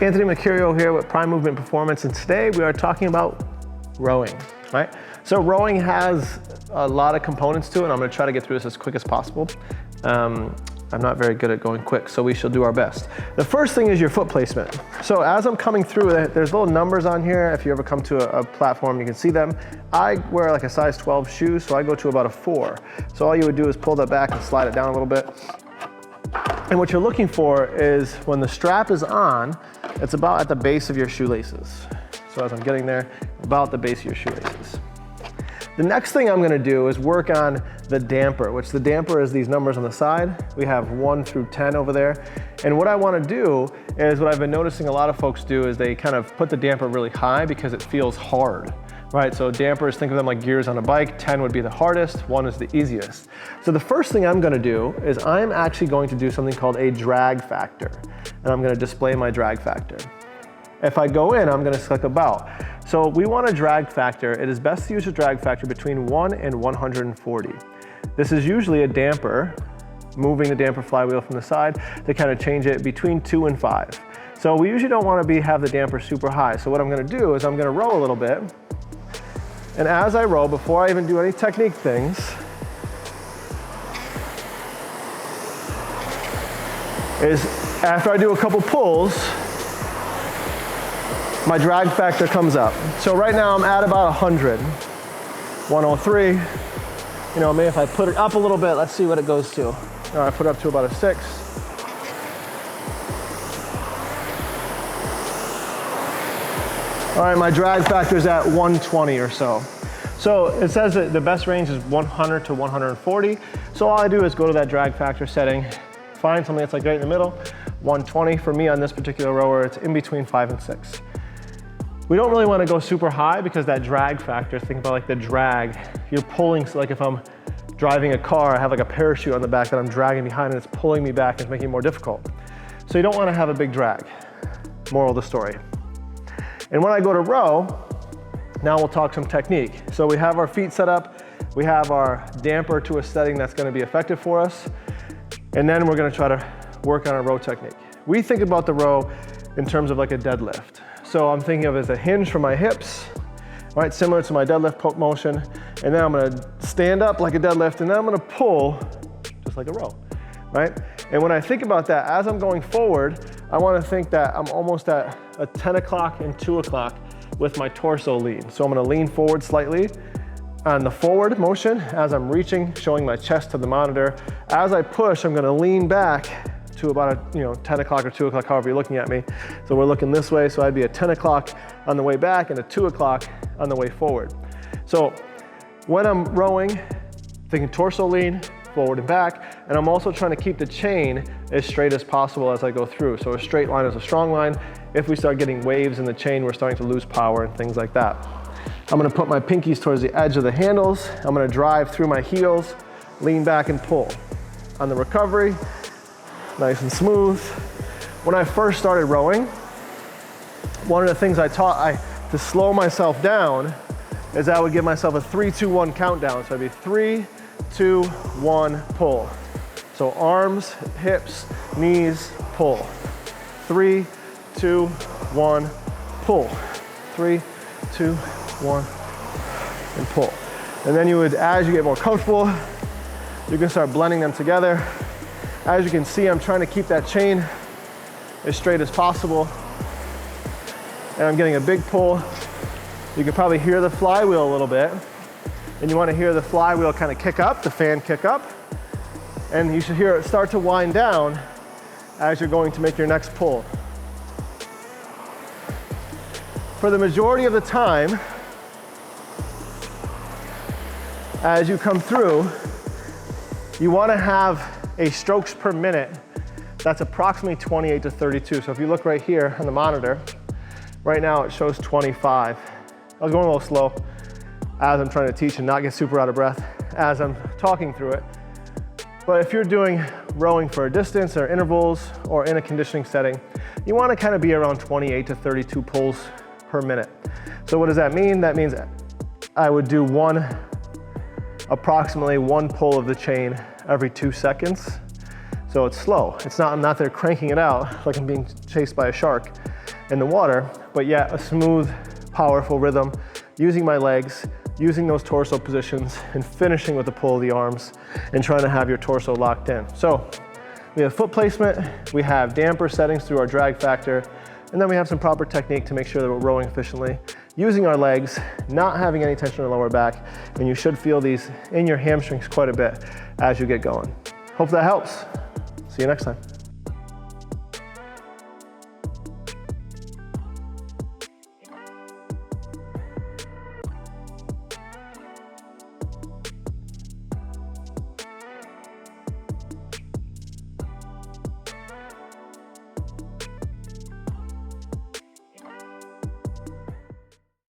Anthony Mercurio here with Prime Movement Performance, and today we are talking about rowing, right? So rowing has a lot of components to it, and I'm gonna try to get through this as quick as possible. I'm not very good at going quick, so we shall do our best. The first thing is your foot placement. So as I'm coming through it, there's little numbers on here. If you ever come to a platform, you can see them. I wear like a size 12 shoe, so I go to about a 4. So all you would do is pull that back and slide it down a little bit. And what you're looking for is when the strap is on, it's about at the base of your shoelaces. So as I'm getting there, about the base of your shoelaces. The next thing I'm gonna do is work on the damper, which the damper is these numbers on the side. We have 1 through 10 over there. And what I wanna do is what I've been noticing a lot of folks do is they kind of put the damper really high because it feels hard, right? So dampers, think of them like gears on a bike. 10 would be the hardest, 1 is the easiest. So the first thing I'm gonna do is I'm actually going to do something called a drag factor. And I'm gonna display my drag factor. If I go in, I'm gonna select about. So we want a drag factor. It is best to use a drag factor between 1 and 140. This is usually a damper, moving the damper flywheel from the side to kind of change it between 2 and 5. So we usually don't want to have the damper super high. So what I'm gonna do is I'm gonna row a little bit. And as I row, before I even do any technique things, is after I do a couple pulls, my drag factor comes up. So right now I'm at about 100, 103. You know, maybe if I put it up a little bit, let's see what it goes to. All right, I put it up to about a 6. All right, my drag factor is at 120 or so. So it says that the best range is 100 to 140. So all I do is go to that drag factor setting, find something that's like right in the middle, 120. For me on this particular rower, it's in between 5 and 6. We don't really want to go super high because that drag factor, think about like the drag, you're pulling, so like if I'm driving a car, I have like a parachute on the back that I'm dragging behind and it's pulling me back and it's making it more difficult. So you don't want to have a big drag, moral of the story. And when I go to row, now we'll talk some technique. So we have our feet set up, we have our damper to a setting that's going to be effective for us, and then we're going to try to work on our row technique. We think about the row in terms of like a deadlift. So I'm thinking of it as a hinge for my hips, right? Similar to my deadlift motion. And then I'm gonna stand up like a deadlift, and then I'm gonna pull just like a row, right? And when I think about that, as I'm going forward, I wanna think that I'm almost at a 10 o'clock and 2 o'clock with my torso lean. So I'm gonna lean forward slightly on the forward motion as I'm reaching, showing my chest to the monitor. As I push, I'm gonna lean back to about 10 o'clock or 2 o'clock, however you're looking at me. So we're looking this way, so I'd be at 10 o'clock on the way back and at 2 o'clock on the way forward. So when I'm rowing, thinking torso lean, forward and back, and I'm also trying to keep the chain as straight as possible as I go through. So a straight line is a strong line. If we start getting waves in the chain, we're starting to lose power and things like that. I'm gonna put my pinkies towards the edge of the handles. I'm gonna drive through my heels, lean back and pull. On the recovery, nice and smooth. When I first started rowing, one of the things I taught to slow myself down is I would give myself a 3, 2, 1 countdown. So it'd be 3, 2, 1, pull. So arms, hips, knees, pull. 3, 2, 1, pull. 3, 2, 1, and pull. And then you would, as you get more comfortable, you can start blending them together. As you can see, I'm trying to keep that chain as straight as possible. And I'm getting a big pull. You can probably hear the flywheel a little bit. And you want to hear the flywheel kind of kick up, the fan kick up. And you should hear it start to wind down as you're going to make your next pull. For the majority of the time, as you come through, you want to have a strokes per minute that's approximately 28 to 32. So if you look right here on the monitor, right now it shows 25. I was going a little slow as I'm trying to teach and not get super out of breath as I'm talking through it. But if you're doing rowing for a distance or intervals or in a conditioning setting, you want to kind of be around 28 to 32 pulls per minute. So what does that mean? That means I would do approximately one pull of the chain every 2 seconds. So it's slow. I'm not there cranking it out like I'm being chased by a shark. in the water, but yet a smooth, powerful rhythm, using my legs, using those torso positions, and finishing with the pull of the arms, and trying to have your torso locked in. So we have foot placement, we have damper settings through our drag factor, and then we have some proper technique to make sure that we're rowing efficiently, using our legs, not having any tension in the lower back, and you should feel these in your hamstrings quite a bit as you get going. Hope that helps. See you next time.